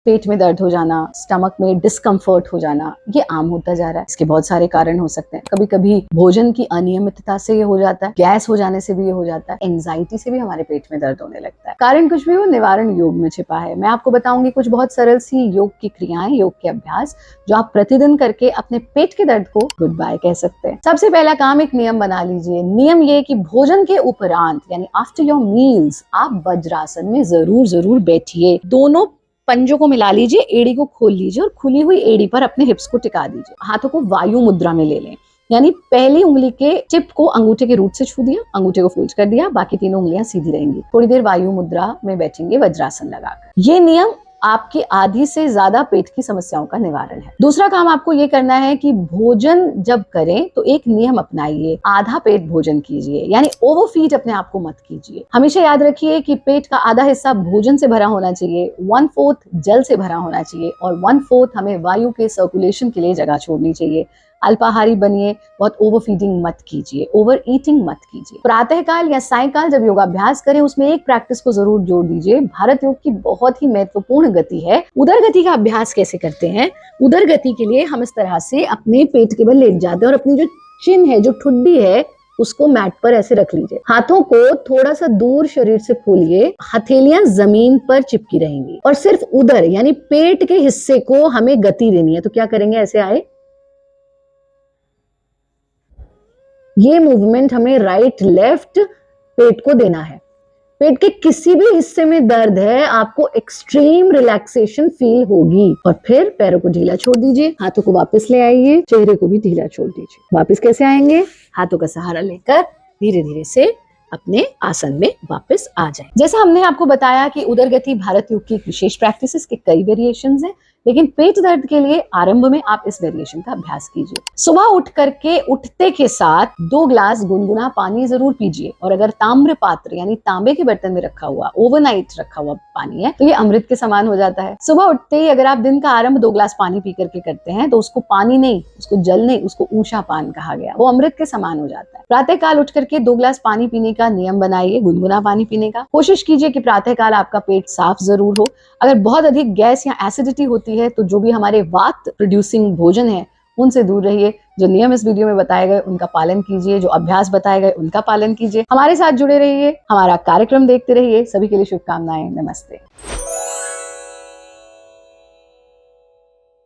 पेट में दर्द हो जाना, स्टमक में डिस्कम्फर्ट हो जाना, ये आम होता जा रहा है। इसके बहुत सारे कारण हो सकते हैं। कभी कभी भोजन की अनियमितता से ये हो जाता है, गैस हो जाने से भी ये हो जाता है, एंजाइटी से भी हमारे पेट में दर्द होने लगता है। कारण कुछ भी हो, निवारण योग में छिपा है। मैं आपको बताऊंगी कुछ बहुत सरल सी योग की क्रियाएं, योग के अभ्यास जो आप प्रतिदिन करके अपने पेट के दर्द को गुड बाय कह सकते हैं। सबसे पहला काम, एक नियम बना लीजिए। नियम ये कि भोजन के उपरांत यानी आफ्टर योर मील्स आप वज्रासन में जरूर बैठिए। दोनों पंजों को मिला लीजिए, एड़ी को खोल लीजिए और खुली हुई एड़ी पर अपने हिप्स को टिका दीजिए। हाथों को वायु मुद्रा में ले लें, यानी पहली उंगली के टिप को अंगूठे के रूट से छू दिया, अंगूठे को फोल्ड कर दिया, बाकी तीनों उंगलियां सीधी रहेंगी। थोड़ी देर वायु मुद्रा में बैठेंगे वज्रासन लगाकर। ये नियम आपकी आधी से ज्यादा पेट की समस्याओं का निवारण है। दूसरा काम आपको ये करना है कि भोजन जब करें तो एक नियम अपनाइए, आधा पेट भोजन कीजिए, यानी ओवरफीड अपने आप को मत कीजिए। हमेशा याद रखिए कि पेट का आधा हिस्सा भोजन से भरा होना चाहिए, 1/4 जल से भरा होना चाहिए और 1/4 हमें वायु के सर्कुलेशन के लिए जगह छोड़नी चाहिए। अल्पाहारी बनिए, बहुत ओवर फीडिंग मत कीजिए, ओवर ईटिंग मत कीजिए। प्रातःकाल या सायंकाल जब योगाभ्यास करें उसमें एक प्रैक्टिस को जरूर जोड़ दीजिए। भारत योग की बहुत ही महत्वपूर्ण गति है। उदर गति का अभ्यास कैसे करते हैं? उदर गति के लिए हम इस तरह से अपने पेट के बल लेट जाते हैं और अपनी जो चिन है, जो ठुड्डी है, उसको मैट पर ऐसे रख लीजिए। हाथों को थोड़ा सा दूर शरीर से खोलिए, हथेलियां जमीन पर चिपकी रहेंगी और सिर्फ उदर यानी पेट के हिस्से को हमें गति देनी है। तो क्या करेंगे? ऐसे आए, ये मूवमेंट हमें राइट लेफ्ट पेट को देना है। पेट के किसी भी हिस्से में दर्द है, आपको एक्सट्रीम रिलैक्सेशन फील होगी। और फिर पैरों को ढीला छोड़ दीजिए, हाथों को वापस ले आइए, चेहरे को भी ढीला छोड़ दीजिए। वापस कैसे आएंगे? हाथों का सहारा लेकर धीरे धीरे से अपने आसन में वापस आ जाए। जैसा हमने आपको बताया कि उदर गति भारत योग की एक विशेष प्रैक्टिस, इसके कई वेरिएशंस हैं, लेकिन पेट दर्द के लिए आरंभ में आप इस वेरिएशन का अभ्यास कीजिए। सुबह उठ करके उठते के साथ 2 ग्लास गुनगुना पानी जरूर पीजिए। और अगर ताम्र पात्र यानी तांबे के बर्तन में रखा हुआ ओवरनाइट रखा हुआ पानी है तो ये अमृत के समान हो जाता है। सुबह उठते ही अगर आप दिन का आरंभ 2 ग्लास पानी पी करके करते हैं तो उसको पानी नहीं, उसको जल नहीं, उसको ऊषा पान कहा गया, वो अमृत के समान हो जाता है। प्रातःकाल उठ करके 2 ग्लास पानी पीने का नियम बनाइए, गुनगुना पानी पीने का। कोशिश कीजिए कि प्रातःकाल आपका पेट साफ जरूर हो। अगर बहुत अधिक गैस या एसिडिटी होती है तो जो भी हमारे वात प्रोड्यूसिंग भोजन है उनसे दूर रहिए। जो नियम इस वीडियो में बताए गए उनका पालन कीजिए, जो अभ्यास बताए गए उनका पालन कीजिए। हमारे साथ जुड़े रहिए, हमारा कार्यक्रम देखते रहिए। सभी के लिए शुभकामनाएं। नमस्ते।